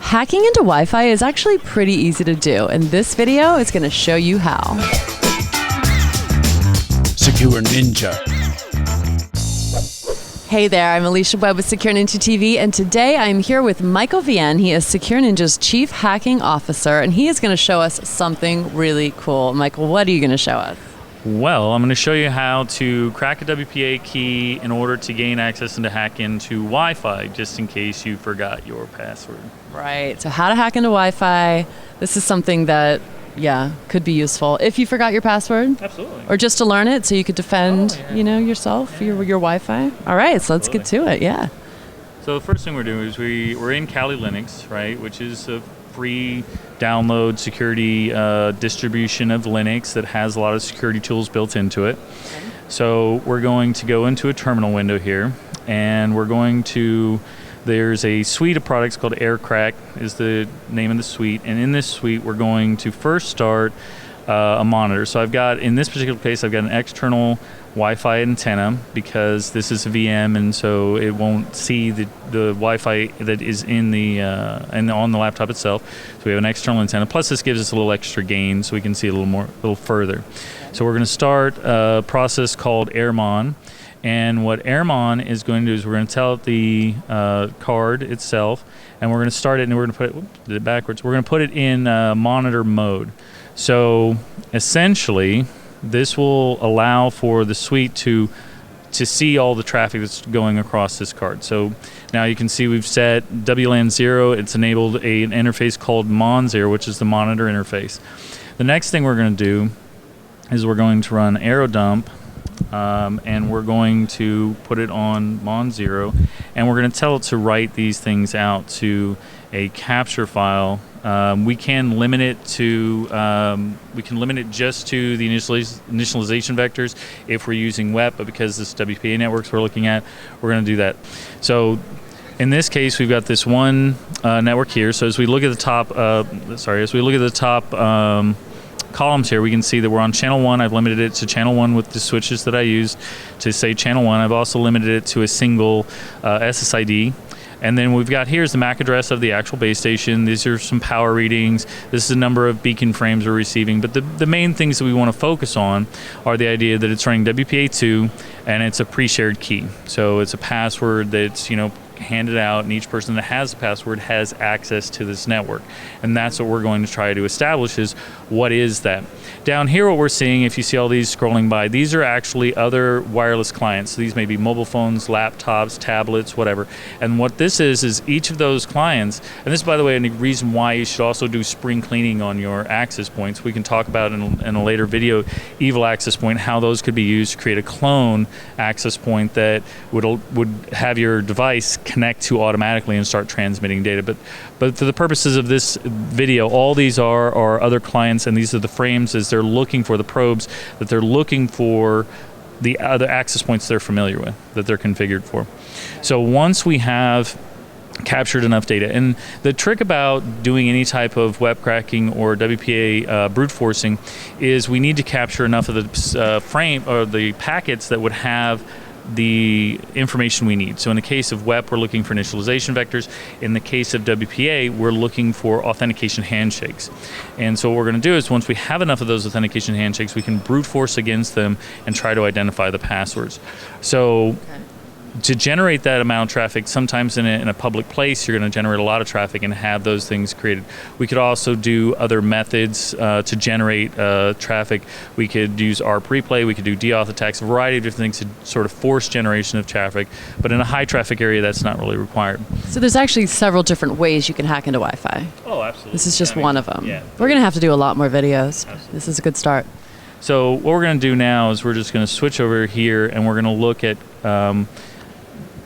Hacking into Wi-Fi is actually pretty easy to do, and this video is going to show you how. Secure Ninja. Hey there, I'm Alicia Webb with Secure Ninja TV, and today I'm here with Michael Vienne. He is Secure Ninja's Chief Hacking Officer, and he is going to show us something really cool. Michael, what are you going to show us? Well, I'm going to show you how to crack a WPA key in order to gain access and to hack into Wi-Fi, just in case you forgot your password. Right, so how to hack into Wi-Fi. This is something that, could be useful if you forgot your password. Absolutely. Or just to learn it so you could defend, yourself, your Wi-Fi. All right, so let's get to it, So the first thing we're doing is we're in Kali Linux, right, which is a free download security distribution of Linux that has a lot of security tools built into it. So we're going to go into a terminal window here, and there's a suite of products called AirCrack is the name of the suite, and in this suite we're going to first start a monitor. So in this particular case, I've got an external Wi-Fi antenna because this is a VM, and so it won't see the Wi-Fi that is in on the laptop itself. So we have an external antenna. Plus, this gives us a little extra gain, so we can see a little further. So we're going to start a process called AirMon, and what AirMon is going to do is we're going to tell it the card itself, and we're going to start it, and we're going to put it backwards. We're going to put it in monitor mode. So essentially, this will allow for the suite to see all the traffic that's going across this card. So now you can see we've set WLAN 0. It's enabled an interface called Mon 0, which is the monitor interface. The next thing we're going to do is we're going to run AeroDump, and we're going to put it on Mon 0, and we're going to tell it to write these things out to a capture file. We can limit it just to the initialization vectors if we're using WEP, but because this WPA networks we're looking at, we're going to do that. So in this case, we've got this one network here. So as we look at the top, columns here, we can see that we're on channel 1. I've limited it to channel 1 with the switches that I used to say channel 1. I've also limited it to a single SSID. And then we've got here's the MAC address of the actual base station. These are some power readings. This is the number of beacon frames we're receiving. But the main things that we want to focus on are the idea that it's running WPA2 and it's a pre-shared key. So it's a password that's handed out, and each person that has the password has access to this network. And that's what we're going to try to establish is what is that. Down here, what we're seeing, if you see all these scrolling by, these are actually other wireless clients. So these may be mobile phones, laptops, tablets, whatever. And what this is each of those clients, and this, by the way, a reason why you should also do spring cleaning on your access points. We can talk about in a later video, evil access point, how those could be used to create a clone access point that would have your device connect to automatically and start transmitting data. But for the purposes of this video, all these are other clients, and these are the frames as they're looking for the probes that they're looking for the other access points they're familiar with, that they're configured for. So once we have captured enough data, and the trick about doing any type of web cracking or WPA brute forcing is we need to capture enough of the frame or the packets that would have the information we need. So in the case of WEP, we're looking for initialization vectors. In the case of WPA, we're looking for authentication handshakes. And so what we're going to do is once we have enough of those authentication handshakes, we can brute force against them and try to identify the passwords. So to generate that amount of traffic, sometimes in a public place, you're going to generate a lot of traffic and have those things created. We could also do other methods to generate traffic. We could use ARP replay, we could do deauth attacks, a variety of different things to sort of force generation of traffic. But in a high traffic area, that's not really required. So there's actually several different ways you can hack into Wi-Fi. Oh, absolutely. This is just one of them. Yeah. We're going to have to do a lot more videos. Absolutely. This is a good start. So what we're going to do now is we're just going to switch over here, and we're going to look at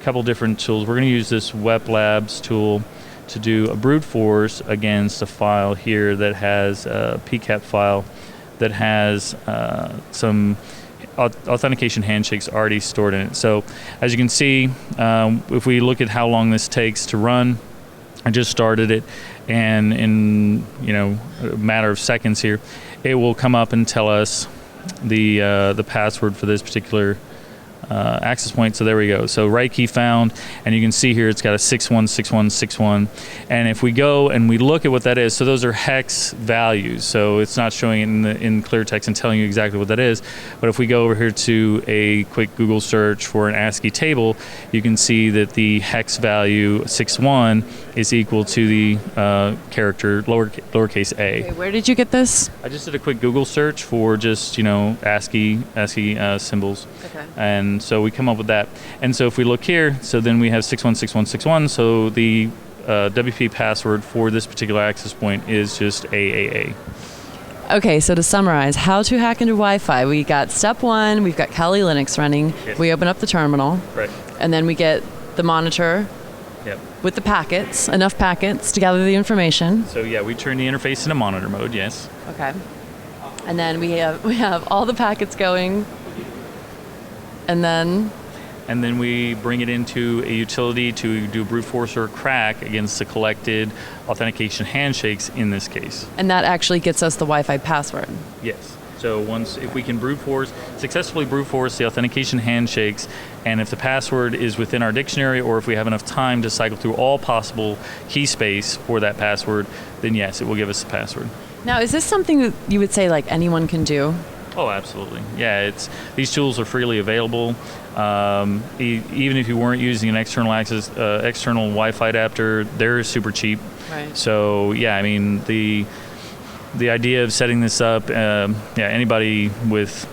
couple different tools. We're going to use this WEP Labs tool to do a brute force against a file here that has a PCAP file that has some authentication handshakes already stored in it. So as you can see, if we look at how long this takes to run, I just started it, and in a matter of seconds here, it will come up and tell us the password for this particular access point. So there we go. So right key found, and you can see here it's got a 616161. And if we go and we look at what that is, so those are hex values. So it's not showing it in clear text and telling you exactly what that is. But if we go over here to a quick Google search for an ASCII table, you can see that the hex value 61 is equal to the character lowercase a. Okay, where did you get this? I just did a quick Google search for just, ASCII symbols. Okay. And so we come up with that. And so if we look here, so then we have 616161. So the WP password for this particular access point is just AAA. Okay, so to summarize, how to hack into Wi-Fi. We got step one, we've got Kali Linux running. Yes. We open up the terminal. Right. And then we get the monitor Yep. with the packets, enough packets to gather the information. So yeah, we turn the interface into monitor mode, yes. Okay. And then we have all the packets going. And then we bring it into a utility to do brute force or crack against the collected authentication handshakes in this case. and that actually gets us the Wi-Fi password. Yes. So if we can successfully brute force the authentication handshakes, and if the password is within our dictionary, or if we have enough time to cycle through all possible key space for that password, then yes, it will give us the password. Now, is this something that you would say like anyone can do? Oh, absolutely. Yeah, these tools are freely available. Even if you weren't using an external Wi-Fi adapter, they're super cheap. Right. So yeah, I mean the idea of setting this up, anybody with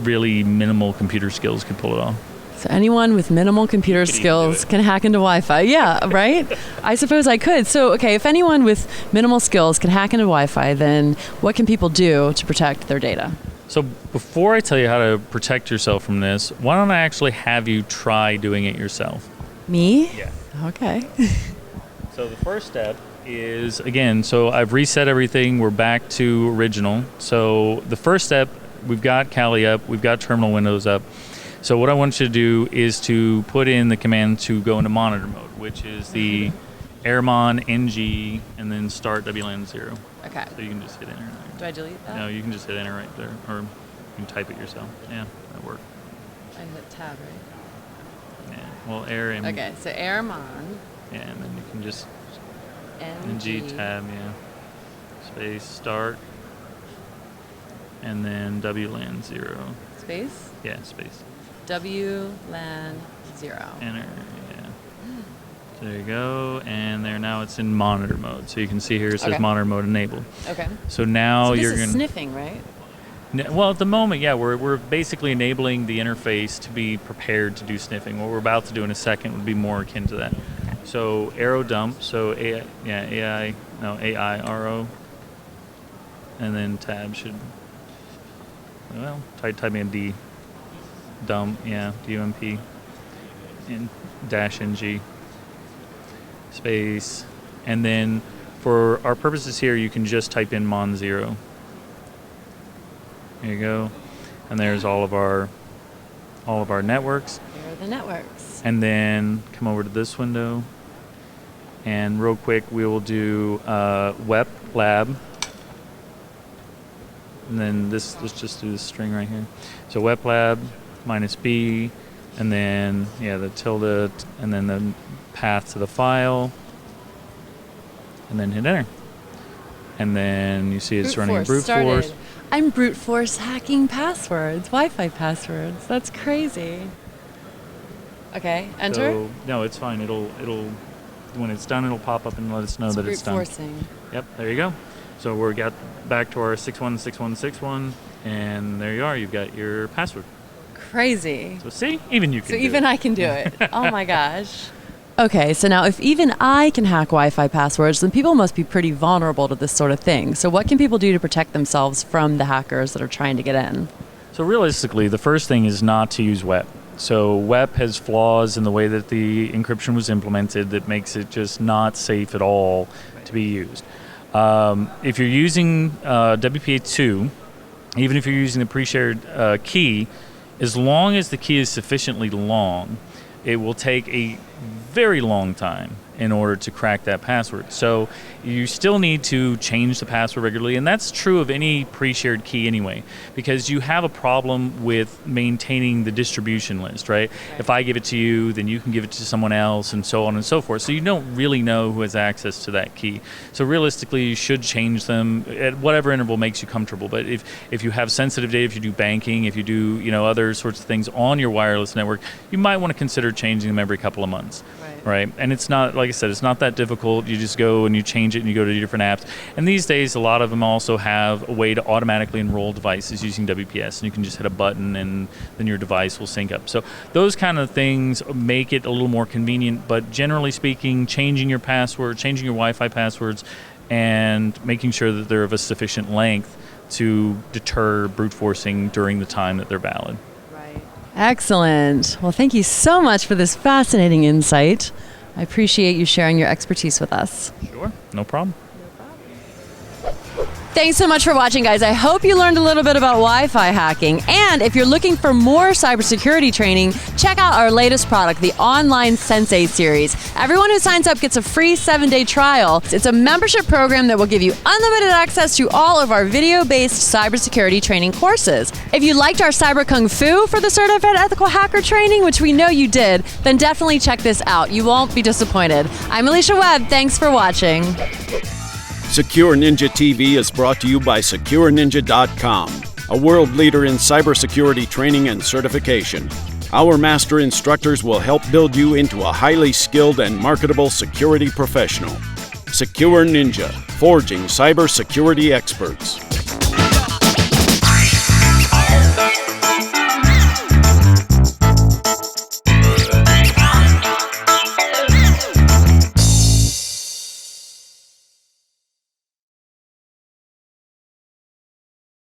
really minimal computer skills could pull it off. So anyone with minimal computer skills can hack into Wi-Fi. Yeah, right? I suppose I could. So, okay, if anyone with minimal skills can hack into Wi-Fi, then what can people do to protect their data? So before I tell you how to protect yourself from this, why don't I actually have you try doing it yourself? Me? Yeah. Okay. So the first step is, again, so I've reset everything. We're back to original. So the first step, we've got Kali up. We've got terminal windows up. So what I want you to do is to put in the command to go into monitor mode, which is the airmon ng and then start WLAN 0. Okay. So you can just hit enter. Do I delete that? No, you can just hit enter right there, or you can type it yourself. Yeah, that worked. I hit tab, right? Yeah. Well, air and Okay, so airmon. yeah, and then you can just NG. tab, space start, and then WLAN 0. Space? Yeah, space. WLAN 0. Enter. Yeah. So there you go, and now it's in monitor mode. So you can see here it says Okay. monitor mode enabled. Okay. So now So this you're is gonna sniffing, right? Well, at the moment, yeah, we're basically enabling the interface to be prepared to do sniffing. What we're about to do in a second would be more akin to that. So arrow dump, so AIRO, and then tab should, well, type in D, dump, yeah, DUMP, and -NG, space, and then for our purposes here, you can just type in mon 0. There you go, and there's all of our networks. Here are the networks. And then come over to this window, and real quick we will do web lab, and then let's just do this string right here. So web lab -B, and then the tilde, and then the path to the file, and then hit enter. And then you see it's running brute force. I'm brute force hacking passwords, Wi-Fi passwords. That's crazy. Okay, enter. So, no, it's fine. It'll when it's done, it'll pop up and let us know that it's done. Brute forcing. Yep, there you go. So we got back to our 616161, and there you are. You've got your password. Crazy. So see, even you can. So do even it. I can do it. Oh my gosh. Okay, so now if even I can hack Wi-Fi passwords, then people must be pretty vulnerable to this sort of thing. So what can people do to protect themselves from the hackers that are trying to get in? So realistically, the first thing is not to use WEP. So WEP has flaws in the way that the encryption was implemented that makes it just not safe at all to be used. If you're using WPA2, even if you're using the pre-shared key, as long as the key is sufficiently long, it will take a very long time, in order to crack that password. So you still need to change the password regularly, and that's true of any pre-shared key anyway, because you have a problem with maintaining the distribution list, right? If I give it to you, then you can give it to someone else, and so on and so forth. So you don't really know who has access to that key. So realistically, you should change them at whatever interval makes you comfortable. But if you have sensitive data, if you do banking, if you do other sorts of things on your wireless network, you might want to consider changing them every couple of months. Right? And it's not, like I said, it's not that difficult. You just go and you change it and you go to different apps. And these days, a lot of them also have a way to automatically enroll devices using WPS. And you can just hit a button and then your device will sync up. So those kind of things make it a little more convenient. But generally speaking, changing your password, changing your Wi-Fi passwords, and making sure that they're of a sufficient length to deter brute forcing during the time that they're valid. Excellent. Well, thank you so much for this fascinating insight. I appreciate you sharing your expertise with us. Sure, no problem. Thanks so much for watching, guys. I hope you learned a little bit about Wi-Fi hacking. And if you're looking for more cybersecurity training, check out our latest product, the Online Sensei series. Everyone who signs up gets a free 7-day trial. It's a membership program that will give you unlimited access to all of our video-based cybersecurity training courses. If you liked our Cyber Kung Fu for the Certified Ethical Hacker training, which we know you did, then definitely check this out. You won't be disappointed. I'm Alicia Webb. Thanks for watching. Secure Ninja TV is brought to you by SecureNinja.com, a world leader in cybersecurity training and certification. Our master instructors will help build you into a highly skilled and marketable security professional. Secure Ninja, forging cybersecurity experts.